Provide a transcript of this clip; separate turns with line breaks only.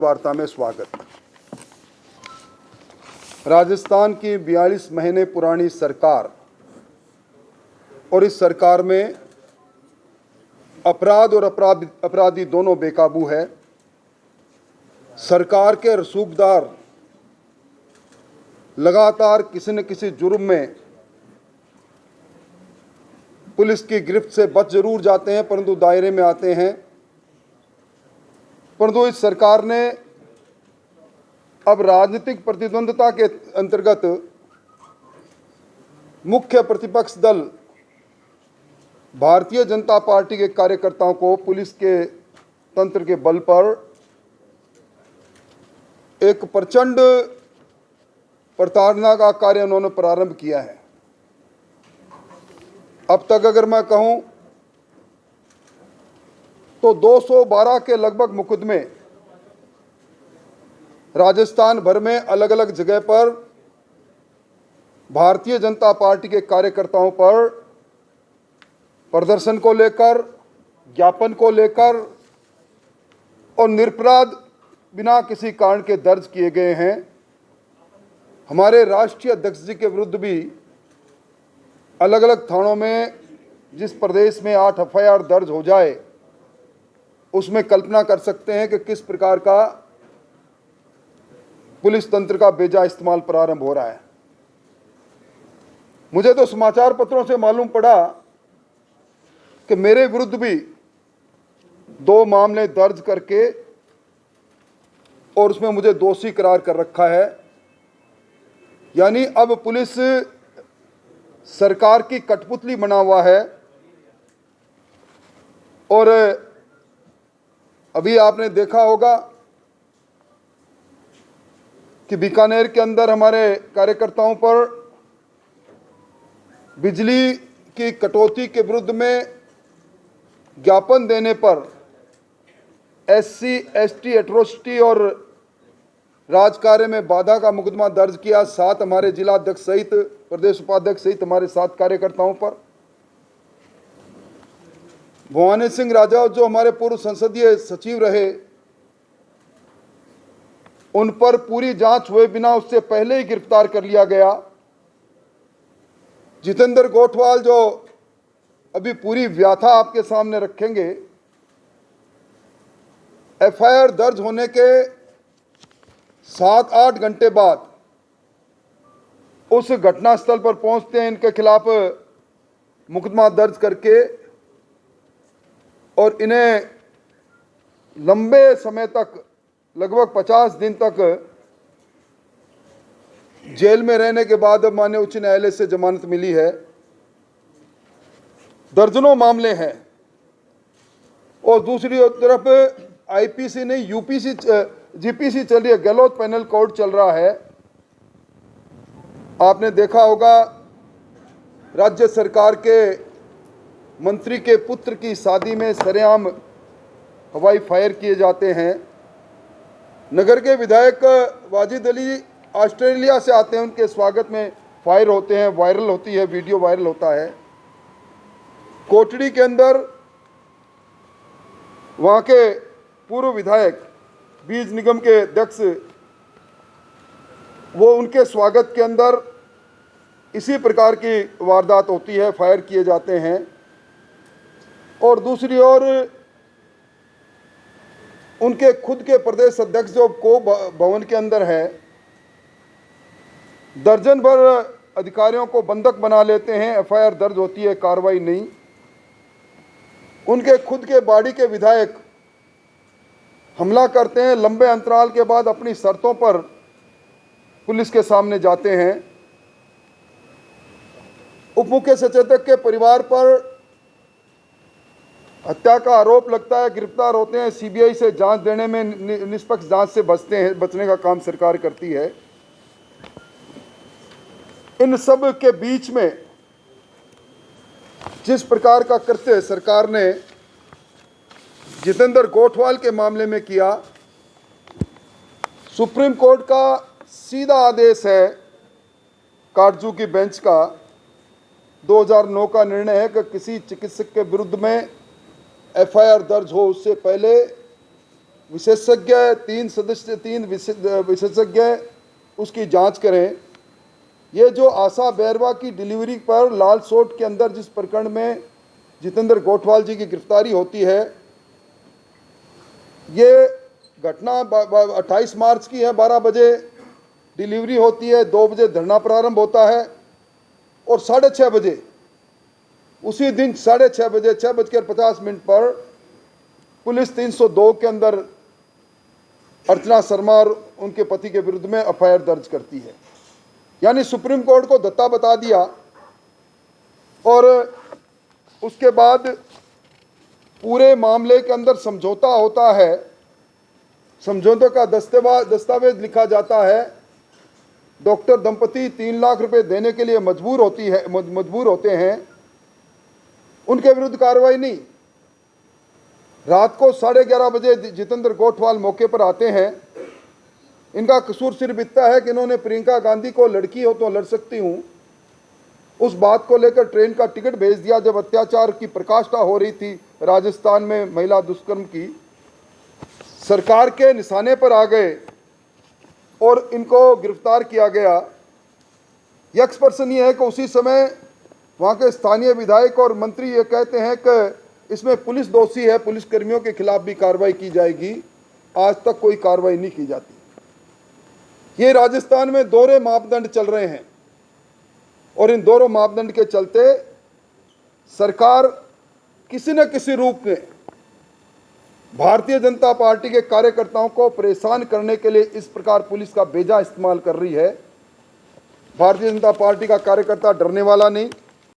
वार्ता में स्वागत। राजस्थान की 42 महीने पुरानी सरकार और इस सरकार में अपराध और अपराधी दोनों बेकाबू है। सरकार के रसूखदार लगातार किसी न किसी जुर्म में पुलिस की गिरफ्त से बच जरूर जाते हैं, परंतु दायरे में आते हैं। परंतु इस सरकार ने अब राजनीतिक प्रतिद्वंद्विता के अंतर्गत मुख्य प्रतिपक्ष दल भारतीय जनता पार्टी के कार्यकर्ताओं को पुलिस के तंत्र के बल पर एक प्रचंड प्रताड़ना का कार्य उन्होंने प्रारंभ किया है। अब तक अगर मैं कहूं तो 212 के लगभग मुकदमे राजस्थान भर में अलग अलग जगह पर भारतीय जनता पार्टी के कार्यकर्ताओं पर प्रदर्शन को लेकर, ज्ञापन को लेकर और निरपराध बिना किसी कारण के दर्ज किए गए हैं। हमारे राष्ट्रीय अध्यक्ष जी के विरुद्ध भी अलग अलग थानों में, जिस प्रदेश में 8 एफआईआर दर्ज हो जाए, उसमें कल्पना कर सकते हैं कि किस प्रकार का पुलिस तंत्र का बेजा इस्तेमाल प्रारंभ हो रहा है। मुझे तो समाचार पत्रों से मालूम पड़ा कि मेरे विरुद्ध भी 2 मामले दर्ज करके और उसमें मुझे दोषी करार कर रखा है। यानी अब पुलिस सरकार की कठपुतली बना हुआ है। और अभी आपने देखा होगा कि बीकानेर के अंदर हमारे कार्यकर्ताओं पर बिजली की कटौती के विरुद्ध में ज्ञापन देने पर SC ST एट्रोसिटी और राजकार्य में बाधा का मुकदमा दर्ज किया। 7 हमारे जिला अध्यक्ष सहित, प्रदेश उपाध्यक्ष सहित हमारे 7 कार्यकर्ताओं पर। भवानी सिंह राजा जो हमारे पूर्व संसदीय सचिव रहे, उन पर पूरी जांच हुए बिना उससे पहले ही गिरफ्तार कर लिया गया। जितेंद्र गोठवाल जो अभी पूरी व्याथा आपके सामने रखेंगे, एफआईआर दर्ज होने के 7-8 घंटे बाद उस घटनास्थल पर पहुंचते हैं, इनके खिलाफ मुकदमा दर्ज करके और इन्हें लंबे समय तक, लगभग 50 दिन तक जेल में रहने के बाद अब माननीय उच्च न्यायालय से जमानत मिली है। दर्जनों मामले हैं। और दूसरी तरफ आईपीसी नहीं, यूपीसी जीपीसी चल रही है, गहलोत पैनल कोड चल रहा है। आपने देखा होगा राज्य सरकार के मंत्री के पुत्र की शादी में सरेआम हवाई फायर किए जाते हैं। नगर के विधायक वाजिद अली ऑस्ट्रेलिया से आते हैं, उनके स्वागत में फायर होते हैं, वायरल होती है, वीडियो वायरल होता है। कोटड़ी के अंदर वहाँ के पूर्व विधायक, बीज निगम के अध्यक्ष, वो उनके स्वागत के अंदर इसी प्रकार की वारदात होती है, फायर किए जाते हैं। और दूसरी ओर उनके खुद के प्रदेश अध्यक्ष जो को भवन के अंदर है, दर्जन भर अधिकारियों को बंधक बना लेते हैं, एफआईआर दर्ज होती है, कार्रवाई नहीं। उनके खुद के बाड़ी के विधायक हमला करते हैं, लंबे अंतराल के बाद अपनी शर्तों पर पुलिस के सामने जाते हैं। उप मुख्य सचेतक के परिवार पर हत्या का आरोप लगता है, गिरफ्तार होते हैं, सीबीआई से जांच देने में, निष्पक्ष जांच से बचने का काम सरकार करती है। इन सब के बीच में जिस प्रकार का कृत्य सरकार ने जितेंद्र गोठवाल के मामले में किया, सुप्रीम कोर्ट का सीधा आदेश है, काटजू की बेंच का 2009 का निर्णय है कि किसी चिकित्सक के विरुद्ध में एफआईआर दर्ज हो उससे पहले विशेषज्ञ 3 विशेषज्ञ उसकी जांच करें। ये जो आशा बैरवा की डिलीवरी पर लालसोट के अंदर जिस प्रकरण में जितेंद्र गोठवाल जी की गिरफ्तारी होती है, ये घटना 28 मार्च की है। 12 बजे डिलीवरी होती है, 2 बजे धरना प्रारंभ होता है और 6:30 बजे उसी दिन 6:30 बजे 6:50 पर पुलिस 302 के अंदर अर्चना शर्मा और उनके पति के विरुद्ध में एफआईआर दर्ज करती है। यानी सुप्रीम कोर्ट को धत्ता बता दिया। और उसके बाद पूरे मामले के अंदर समझौता होता है। समझौते का दस्तावेज लिखा जाता है। डॉक्टर दंपति 3 लाख रुपए देने के लिए मजबूर होते हैं। उनके विरुद्ध कार्रवाई नहीं। रात को 11:30 बजे जितेंद्र गोठवाल मौके पर आते हैं। इनका कसूर सिर्फ इतना है कि इन्होंने प्रियंका गांधी को लड़की हो तो लड़ सकती हूँ उस बात को लेकर ट्रेन का टिकट भेज दिया जब अत्याचार की प्रकाष्ठा हो रही थी राजस्थान में महिला दुष्कर्म की। सरकार के निशाने पर आ गए और इनको गिरफ्तार किया गया। यक्स पर्सन ये है कि उसी समय वहाँ के स्थानीय विधायक और मंत्री ये कहते हैं कि इसमें पुलिस दोषी है, पुलिस कर्मियों के खिलाफ भी कार्रवाई की जाएगी। आज तक कोई कार्रवाई नहीं की जाती। ये राजस्थान में दोहरे मापदंड चल रहे हैं और इन दोनों मापदंड के चलते सरकार किसी न किसी रूप में भारतीय जनता पार्टी के कार्यकर्ताओं को परेशान करने के लिए इस प्रकार पुलिस का बेजा इस्तेमाल कर रही है। भारतीय जनता पार्टी का कार्यकर्ता डरने वाला नहीं।